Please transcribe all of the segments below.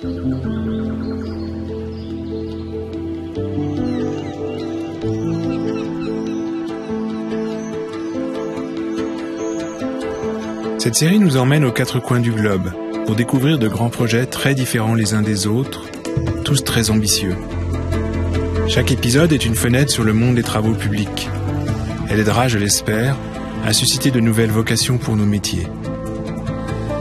Cette série nous emmène aux quatre coins du globe pour découvrir de grands projets très différents les uns des autres, tous très ambitieux. Chaque épisode est une fenêtre sur le monde des travaux publics. Elle aidera, je l'espère, à susciter de nouvelles vocations pour nos métiers.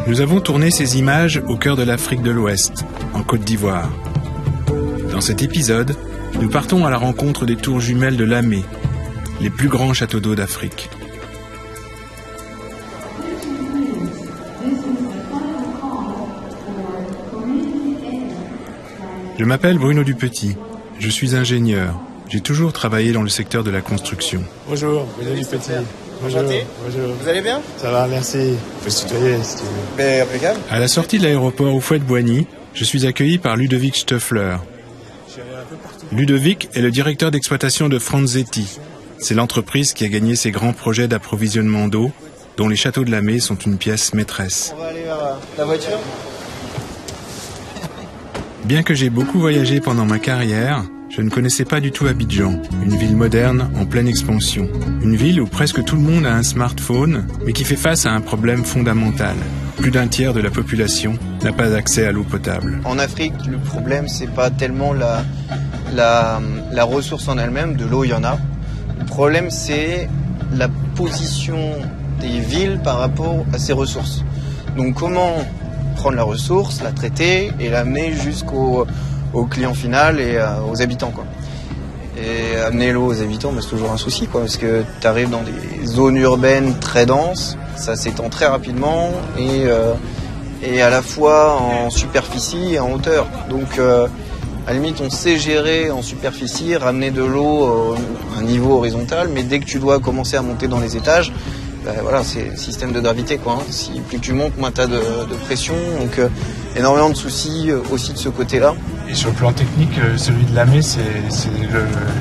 Nous avons tourné ces images au cœur de l'Afrique de l'Ouest, en Côte d'Ivoire. Dans cet épisode, nous partons à la rencontre des tours jumelles de Lamé, les plus grands châteaux d'eau d'Afrique. Je m'appelle Bruno Dupetit, je suis ingénieur. J'ai toujours travaillé dans le secteur de la construction. Bonjour, Bruno Dupetit. Bonjour. Bonjour. Vous allez bien? Ça va, merci. Faut se tutoyer si tu veux. Mais impeccable. À la sortie de l'aéroport Houphouët-Boigny, je suis accueilli par Ludovic Stoeffler. Ludovic est le directeur d'exploitation de Franzetti. C'est l'entreprise qui a gagné ces grands projets d'approvisionnement d'eau, dont les châteaux de Lamé sont une pièce maîtresse. On va aller vers la voiture. Bien que j'ai beaucoup voyagé pendant ma carrière, je ne connaissais pas du tout Abidjan, une ville moderne en pleine expansion. Une ville où presque tout le monde a un smartphone, mais qui fait face à un problème fondamental. Plus d'un tiers de la population n'a pas accès à l'eau potable. En Afrique, le problème, c'est pas tellement la ressource en elle-même, de l'eau, il y en a. Le problème, c'est la position des villes par rapport à ces ressources. Donc comment prendre la ressource, la traiter et l'amener jusqu'au client final et aux habitants, quoi. Et amener l'eau aux habitants, c'est toujours un souci, quoi, parce que tu arrives dans des zones urbaines très denses, ça s'étend très rapidement et à la fois en superficie et en hauteur. Donc à la limite on sait gérer en superficie, ramener de l'eau à un niveau horizontal, mais dès que tu dois commencer à monter dans les étages, voilà, c'est le système de gravité, quoi. Si plus tu montes, moins tu as de pression. Donc énormément de soucis aussi de ce côté-là. Et sur le plan technique, celui de Lamé, c'est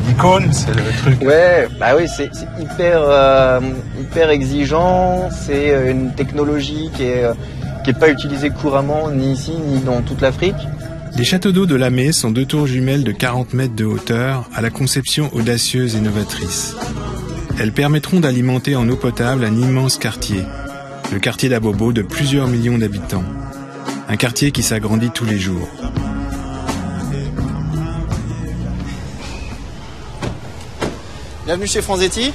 l'icône, c'est le truc. Ouais, bah oui, c'est hyper exigeant. C'est une technologie qui est pas utilisée couramment, ni ici, ni dans toute l'Afrique. Les châteaux d'eau de Lamé sont deux tours jumelles de 40 mètres de hauteur à la conception audacieuse et novatrice. Elles permettront d'alimenter en eau potable un immense quartier, le quartier d'Abobo de plusieurs millions d'habitants. Un quartier qui s'agrandit tous les jours. Bienvenue chez Franzetti.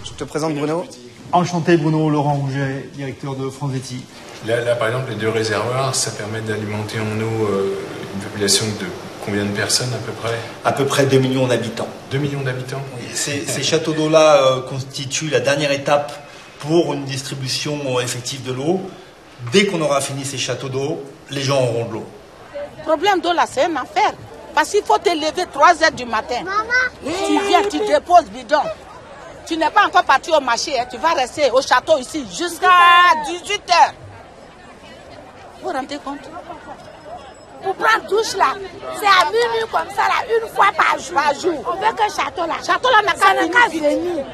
Je te présente Bruno. Enchanté, Bruno, Laurent Rouget, directeur de Franzetti. Là, par exemple, les deux réservoirs, ça permet d'alimenter en eau une population de combien de personnes à peu près? À peu près 2 millions d'habitants. 2 millions d'habitants? Oui, ces châteaux d'eau-là constituent la dernière étape pour une distribution effective de l'eau. Dès qu'on aura fini ces châteaux d'eau, les gens auront de l'eau. Le problème d'eau là, c'est un affaire. Parce qu'il faut te lever 3 h du matin. Maman, tu viens, tu déposes bidon. Tu n'es pas encore parti au marché, hein. Tu vas rester au château ici jusqu'à 18 h. Vous vous rendez compte? Pour prendre douche là, c'est à minuit comme ça là, une fois par jour. On veut que château là n'a qu'à venir.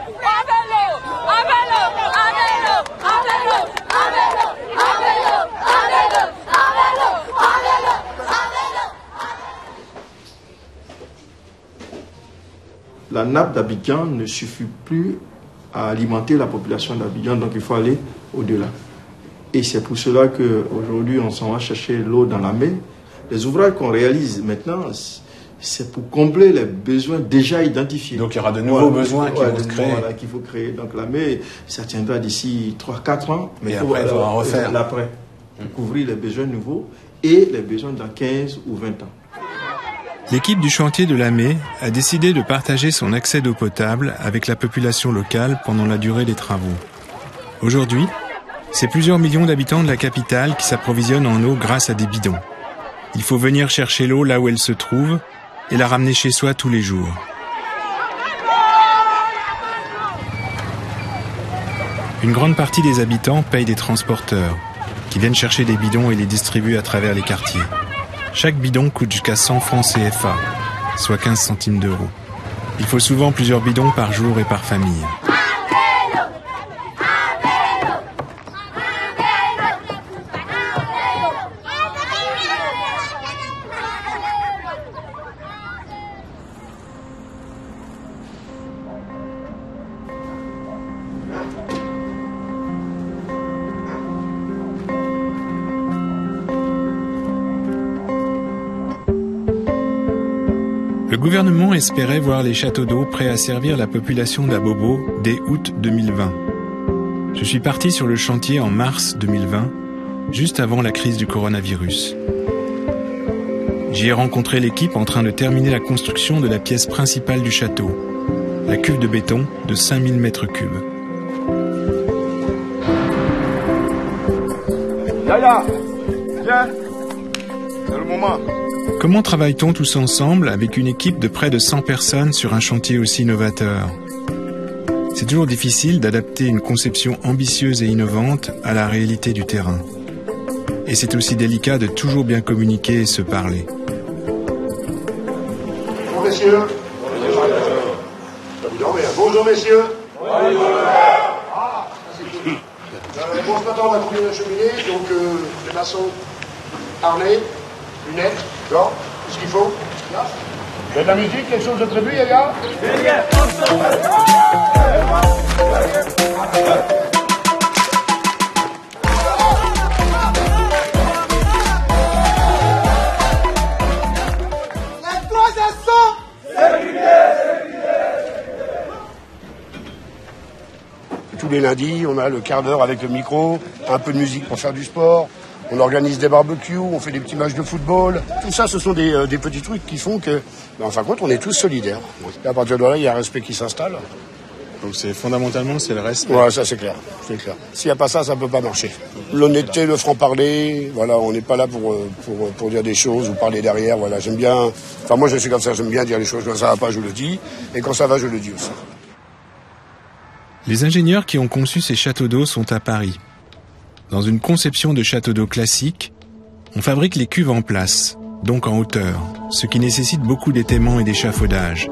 La nappe d'Abidjan ne suffit plus à alimenter la population d'Abidjan, donc il faut aller au-delà. Et c'est pour cela qu'aujourd'hui, on s'en va chercher l'eau dans la mer. Les ouvrages qu'on réalise maintenant, c'est pour combler les besoins déjà identifiés. Donc il y aura de nouveaux besoins qu'il faut créer. Voilà, qu'il faut créer. Donc la mer, ça tiendra d'ici 3-4 ans. Mais après, il faudra refaire. L'après, pour couvrir les besoins nouveaux et les besoins dans 15 ou 20 ans. L'équipe du chantier de Lamé a décidé de partager son accès d'eau potable avec la population locale pendant la durée des travaux. Aujourd'hui, c'est plusieurs millions d'habitants de la capitale qui s'approvisionnent en eau grâce à des bidons. Il faut venir chercher l'eau là où elle se trouve et la ramener chez soi tous les jours. Une grande partie des habitants payent des transporteurs qui viennent chercher des bidons et les distribuent à travers les quartiers. Chaque bidon coûte jusqu'à 100 francs CFA, soit 15 centimes d'euros. Il faut souvent plusieurs bidons par jour et par famille. Le gouvernement espérait voir les châteaux d'eau prêts à servir la population d'Abobo dès août 2020. Je suis parti sur le chantier en mars 2020, juste avant la crise du coronavirus. J'y ai rencontré l'équipe en train de terminer la construction de la pièce principale du château, la cuve de béton de 5000 mètres cubes. Yaya, viens, c'est le moment. Comment travaille-t-on tous ensemble avec une équipe de près de 100 personnes sur un chantier aussi novateur ? C'est toujours difficile d'adapter une conception ambitieuse et innovante à la réalité du terrain. Et c'est aussi délicat de toujours bien communiquer et se parler. Bonjour messieurs. Bonjour messieurs. Bon, ce matin on va trouver la cheminée, donc les maçons, harnais, lunettes, gants, tout ce qu'il faut. Il y a de la musique, quelque chose de prévu, Yaya ? Tous les lundis, on a le quart d'heure avec le micro, un peu de musique pour faire du sport. On organise des barbecues, on fait des petits matchs de football. Tout ça, ce sont des petits trucs qui font que, en fin de compte, on est tous solidaires. Et à partir de là, il y a un respect qui s'installe. Donc fondamentalement, c'est le respect. Ouais, ça c'est clair, c'est clair. S'il n'y a pas ça, ça ne peut pas marcher. L'honnêteté, le franc-parler, voilà, on n'est pas là pour dire des choses ou parler derrière. Voilà, j'aime bien. Enfin, moi, je suis comme ça, j'aime bien dire les choses. Quand ça va pas, je le dis, et quand ça va, je le dis aussi. Les ingénieurs qui ont conçu ces châteaux d'eau sont à Paris. Dans une conception de château d'eau classique, on fabrique les cuves en place, donc en hauteur, ce qui nécessite beaucoup d'étaiement et d'échafaudage.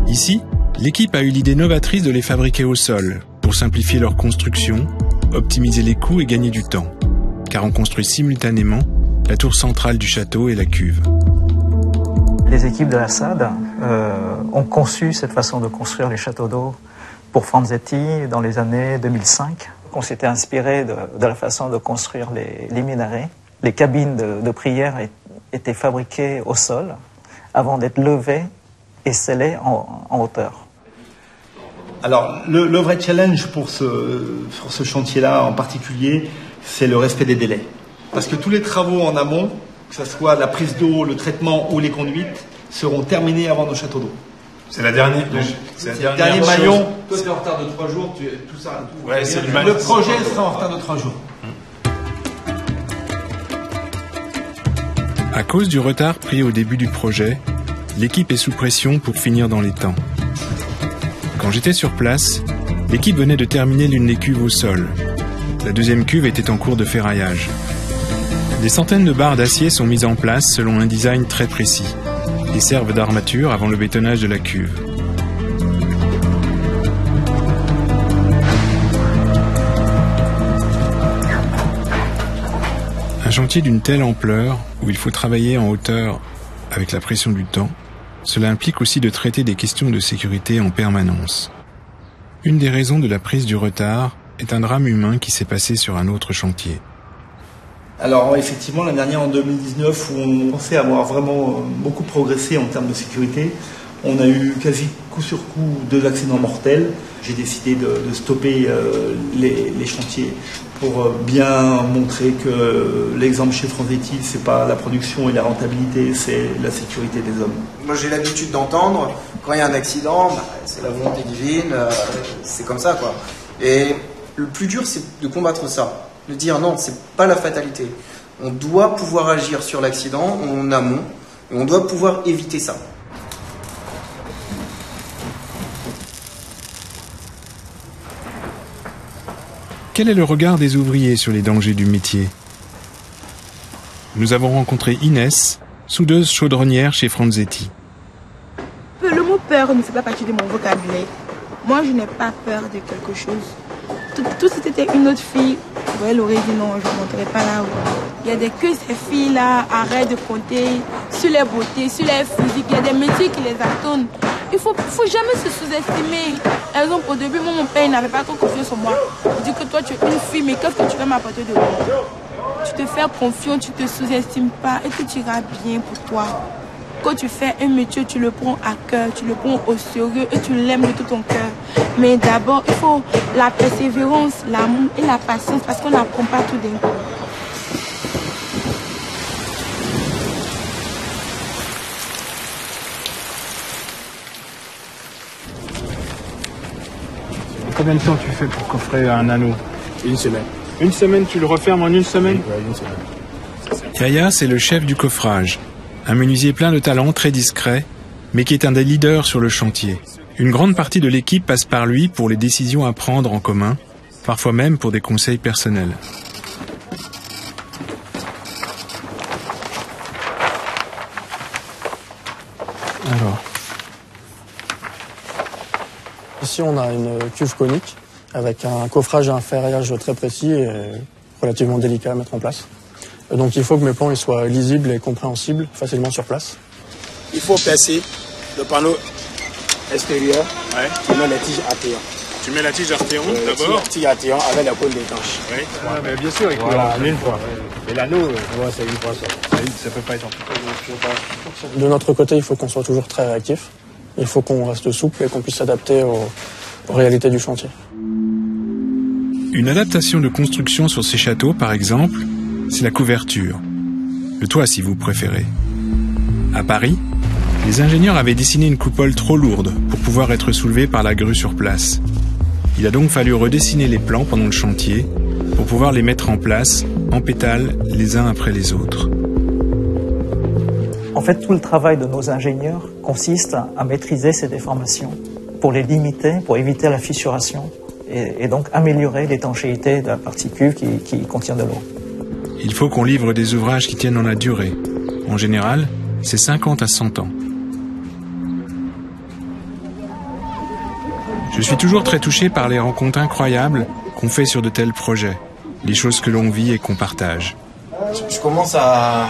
Ici, l'équipe a eu l'idée novatrice de les fabriquer au sol, pour simplifier leur construction, optimiser les coûts et gagner du temps, car on construit simultanément la tour centrale du château et la cuve. Les équipes de la SAD ont conçu cette façon de construire les châteaux d'eau pour Franzetti dans les années 2005. On s'était inspiré de la façon de construire les minarets. Les cabines de prière étaient fabriquées au sol avant d'être levées et scellées en hauteur. Alors, le vrai challenge pour ce chantier-là en particulier, c'est le respect des délais. Parce que tous les travaux en amont, que ce soit la prise d'eau, le traitement ou les conduites, seront terminés avant nos châteaux d'eau. C'est la dernière. C'est le dernier maillon. Toi, tu es en retard de 3 jours, tout ça. Ouais, c'est le projet sera en retard de 3 jours. À cause du retard pris au début du projet, l'équipe est sous pression pour finir dans les temps. Quand j'étais sur place, l'équipe venait de terminer l'une des cuves au sol. La deuxième cuve était en cours de ferraillage. Des centaines de barres d'acier sont mises en place selon un design très précis. Ils servent d'armature avant le bétonnage de la cuve. Un chantier d'une telle ampleur, où il faut travailler en hauteur avec la pression du temps, cela implique aussi de traiter des questions de sécurité en permanence. Une des raisons de la prise du retard est un drame humain qui s'est passé sur un autre chantier. Alors effectivement, l'année dernière, en 2019, où on pensait avoir vraiment beaucoup progressé en termes de sécurité, on a eu quasi coup sur coup 2 accidents mortels. J'ai décidé de stopper les chantiers pour bien montrer que l'exemple chez Franzetti, c'est pas la production et la rentabilité, c'est la sécurité des hommes. Moi j'ai l'habitude d'entendre, quand il y a un accident, c'est la volonté divine, c'est comme ça quoi. Et le plus dur c'est de combattre ça. De dire non, c'est pas la fatalité. On doit pouvoir agir sur l'accident en amont et on doit pouvoir éviter ça. Quel est le regard des ouvriers sur les dangers du métier ? Nous avons rencontré Inès, soudeuse chaudronnière chez Franzetti. Le mot peur ne fait pas partie de mon vocabulaire. Moi, je n'ai pas peur de quelque chose. Tout si c'était une autre fille, elle aurait dit non, je ne monterai pas là. Il y a que ces filles-là arrêtent de compter sur les beautés, sur les physiques. Il y a des métiers qui les attendent. Il ne faut jamais se sous-estimer. Par exemple, au début, mon père n'avait pas trop confiance en moi. Il dit que toi, tu es une fille, mais qu'est-ce que tu vas m'apporter de bon? Tu te fais confiance, tu ne te sous-estimes pas et tout ira bien pour toi. Quand tu fais un métier, tu le prends à cœur, tu le prends au sérieux et tu l'aimes de tout ton cœur. Mais d'abord, il faut la persévérance, l'amour et la patience parce qu'on n'apprend pas tout d'un coup. Combien de temps tu fais pour coffrer un anneau? Une semaine. Une semaine, tu le refermes en une semaine? Ouais, une semaine. Yaya, c'est le chef du coffrage. Un menuisier plein de talent, très discret, mais qui est un des leaders sur le chantier. Une grande partie de l'équipe passe par lui pour les décisions à prendre en commun, parfois même pour des conseils personnels. Alors. Ici, on a une cuve conique avec un coffrage et un ferraillage très précis et relativement délicat à mettre en place. Donc il faut que mes plans ils soient lisibles et compréhensibles facilement sur place. Il faut percer le panneau extérieur, tu mets les tiges artéon. Tu mets la tige artéon d'abord? Tige artéon avec la colle d'étanche. Oui, mais bien sûr, il faut en une fois. Et l'anneau, c'est une fois ça peut pas être en tout. De notre côté, il faut qu'on soit toujours très réactif. Il faut qu'on reste souple et qu'on puisse s'adapter aux réalités du chantier. Une adaptation de construction sur ces châteaux, par exemple, c'est la couverture. Le toit, si vous préférez. À Paris, les ingénieurs avaient dessiné une coupole trop lourde pour pouvoir être soulevée par la grue sur place. Il a donc fallu redessiner les plans pendant le chantier pour pouvoir les mettre en place, en pétales, les uns après les autres. En fait, tout le travail de nos ingénieurs consiste à maîtriser ces déformations pour les limiter, pour éviter la fissuration et donc améliorer l'étanchéité de la partie cuve qui contient de l'eau. Il faut qu'on livre des ouvrages qui tiennent dans la durée. En général, c'est 50 à 100 ans. Je suis toujours très touché par les rencontres incroyables qu'on fait sur de tels projets, les choses que l'on vit et qu'on partage. Je commence à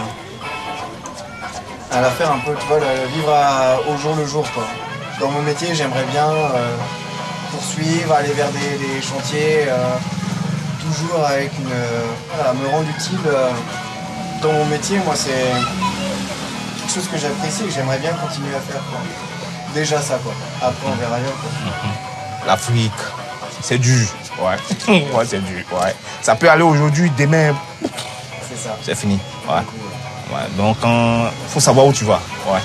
la faire un peu, tu vois, vivre au jour le jour, quoi. Dans mon métier, j'aimerais bien poursuivre, aller vers des chantiers, toujours avec me rendre utile dans mon métier. Moi, c'est quelque chose que j'apprécie et que j'aimerais bien continuer à faire, quoi. Déjà ça, quoi. Après, on verra ailleurs, quoi. L'Afrique, c'est dur. Ouais, ouais, c'est dur. Ouais. Ça peut aller aujourd'hui, demain, c'est ça. C'est fini. Ouais. Ouais. Donc, faut savoir où tu vas. Ouais.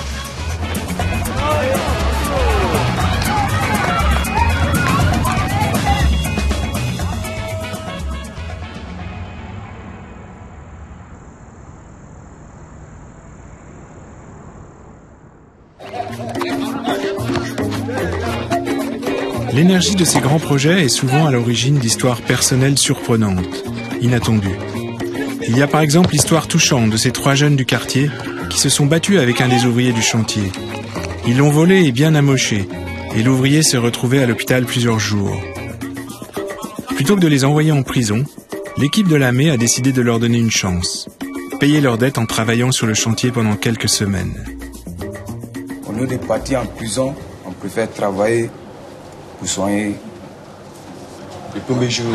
L'énergie de ces grands projets est souvent à l'origine d'histoires personnelles surprenantes, inattendues. Il y a par exemple l'histoire touchante de ces 3 jeunes du quartier qui se sont battus avec un des ouvriers du chantier. Ils l'ont volé et bien amoché, et l'ouvrier s'est retrouvé à l'hôpital plusieurs jours. Plutôt que de les envoyer en prison, l'équipe de l'AME a décidé de leur donner une chance, payer leurs dettes en travaillant sur le chantier pendant quelques semaines. Au lieu de partir en prison, on préfère travailler pour soigner. Le premier jour,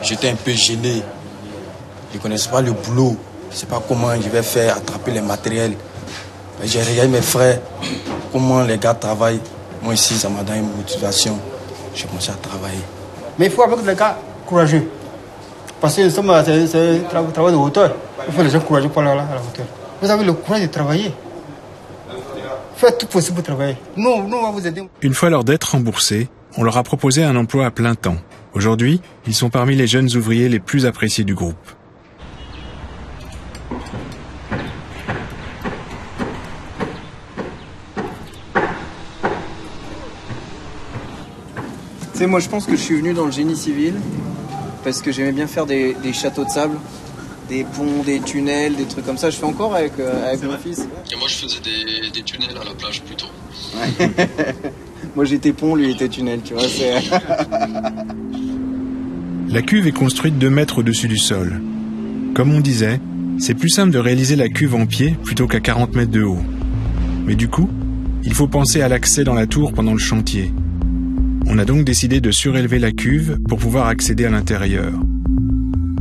j'étais un peu gêné. Je ne connaissais pas le boulot. Je ne sais pas comment je vais faire attraper les matériels. J'ai regardé mes frères, comment les gars travaillent. Moi ici, ça m'a donné une motivation. J'ai commencé à travailler. Mais il faut avec les gars courageux. Parce que c'est un travail de hauteur. Il faut les gens courageux pour aller à la hauteur. Vous avez le courage de travailler. Faites tout possible pour travailler. Nous, on va vous aider. Une fois leurs dettes remboursées, on leur a proposé un emploi à plein temps. Aujourd'hui, ils sont parmi les jeunes ouvriers les plus appréciés du groupe. Tu sais, moi je pense que je suis venu dans le génie civil parce que j'aimais bien faire des châteaux de sable, des ponts, des tunnels, des trucs comme ça. Je fais encore avec mon fils. Et moi je faisais des tunnels à la plage plutôt. Moi j'étais pont, lui était tunnel, tu vois. La cuve est construite 2 mètres au-dessus du sol. Comme on disait, c'est plus simple de réaliser la cuve en pied plutôt qu'à 40 mètres de haut. Mais du coup, il faut penser à l'accès dans la tour pendant le chantier. On a donc décidé de surélever la cuve pour pouvoir accéder à l'intérieur.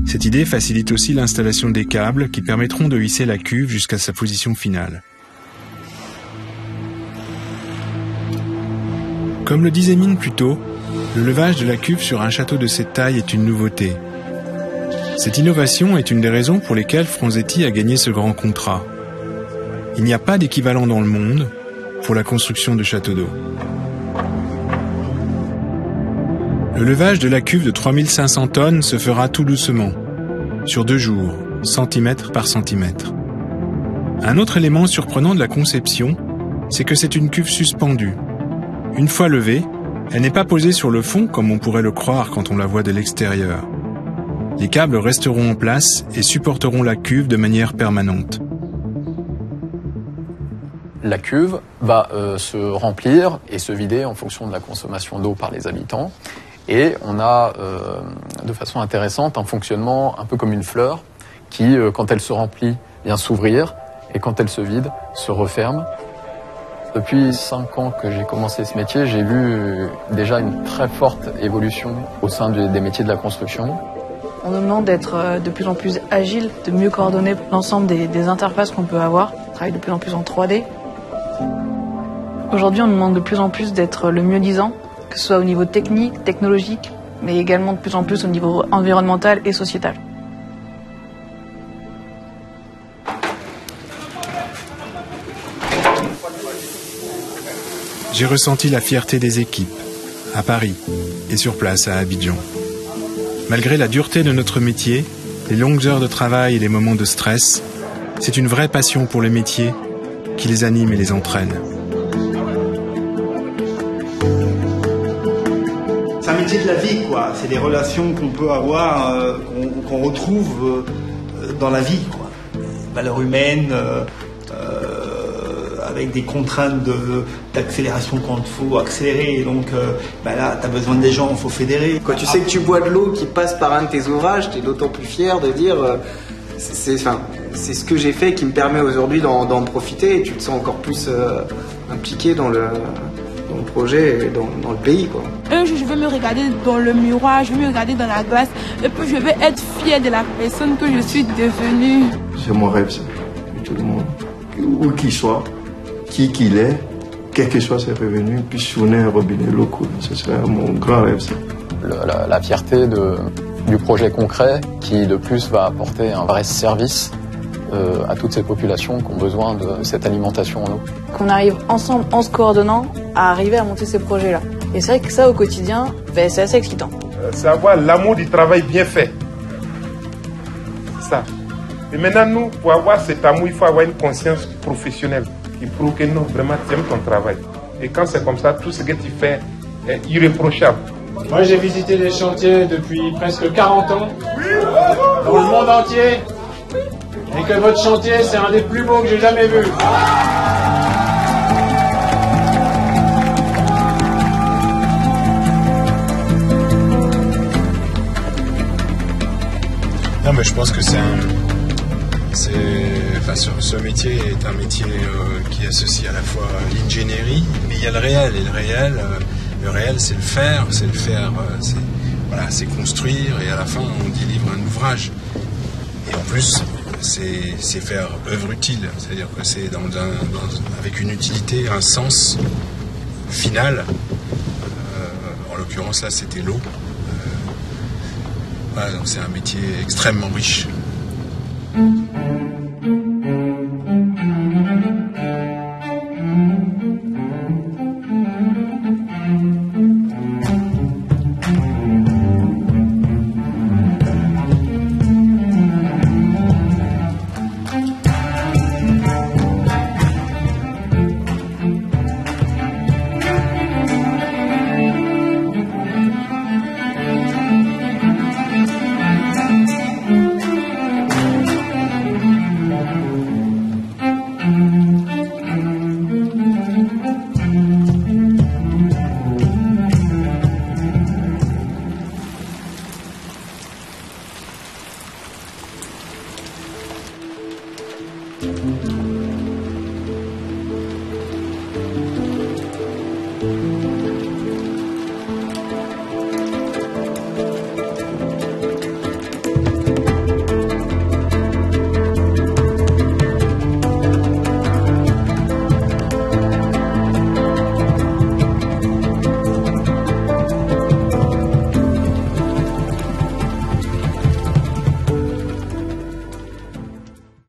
Cette idée facilite aussi l'installation des câbles qui permettront de hisser la cuve jusqu'à sa position finale. Comme le disait Mine plus tôt, le levage de la cuve sur un château de cette taille est une nouveauté. Cette innovation est une des raisons pour lesquelles Franzetti a gagné ce grand contrat. Il n'y a pas d'équivalent dans le monde pour la construction de châteaux d'eau. Le levage de la cuve de 3500 tonnes se fera tout doucement, sur 2 jours, centimètre par centimètre. Un autre élément surprenant de la conception, c'est que c'est une cuve suspendue. Une fois levée, elle n'est pas posée sur le fond comme on pourrait le croire quand on la voit de l'extérieur. Les câbles resteront en place et supporteront la cuve de manière permanente. La cuve va se remplir et se vider en fonction de la consommation d'eau par les habitants. Et on a de façon intéressante un fonctionnement un peu comme une fleur qui, quand elle se remplit, vient s'ouvrir et quand elle se vide, se referme. Depuis 5 ans que j'ai commencé ce métier, j'ai vu déjà une très forte évolution au sein des métiers de la construction. On nous demande d'être de plus en plus agile, de mieux coordonner l'ensemble des interfaces qu'on peut avoir. On travaille de plus en plus en 3D. Aujourd'hui, on nous demande de plus en plus d'être le mieux disant, que ce soit au niveau technique, technologique, mais également de plus en plus au niveau environnemental et sociétal. J'ai ressenti la fierté des équipes, à Paris et sur place à Abidjan. Malgré la dureté de notre métier, les longues heures de travail et les moments de stress, c'est une vraie passion pour le métier qui les anime et les entraîne. C'est un métier de la vie, quoi. C'est des relations qu'on peut avoir, qu'on retrouve dans la vie, quoi. Valeurs humaines, avec des contraintes d'accélération quand il faut accélérer. Et donc là, tu as besoin des gens, il faut fédérer. Quand tu sais que tu bois de l'eau qui passe par un de tes ouvrages, tu es d'autant plus fier de dire c'est ce que j'ai fait qui me permet aujourd'hui d'en profiter, et tu te sens encore plus impliqué dans le projet et dans le pays, quoi. Je vais me regarder dans le miroir, je vais me regarder dans la glace, et puis je vais être fier de la personne que je suis devenue. C'est mon rêve, ça, que tout le monde, où qu'il soit, qui qu'il est, quels que soient ses revenus, puisse fournir un robinet local. Ce serait mon grand rêve, ça. La fierté du projet concret qui, de plus, va apporter un vrai service à toutes ces populations qui ont besoin de cette alimentation en eau. Qu'on arrive ensemble, en se coordonnant, à arriver à monter ces projets-là. Et c'est vrai que ça, au quotidien, c'est assez excitant. C'est avoir l'amour du travail bien fait. C'est ça. Et maintenant, nous, pour avoir cet amour, il faut avoir une conscience professionnelle qui prouve que non, vraiment, tu aimes ton travail. Et quand c'est comme ça, tout ce que tu fais est irréprochable. Moi, j'ai visité les chantiers depuis presque 40 ans, dans le monde entier, et que votre chantier, c'est un des plus beaux que j'ai jamais vu. Non, mais je pense que ce métier est un métier qui associe à la fois l'ingénierie, mais il y a le réel. Et le réel, c'est le faire, c'est construire, et à la fin, on délivre un ouvrage. Et en plus, c'est faire œuvre utile, c'est-à-dire que c'est avec une utilité, un sens final. En l'occurrence, là, c'était l'eau. Voilà, donc c'est un métier extrêmement riche.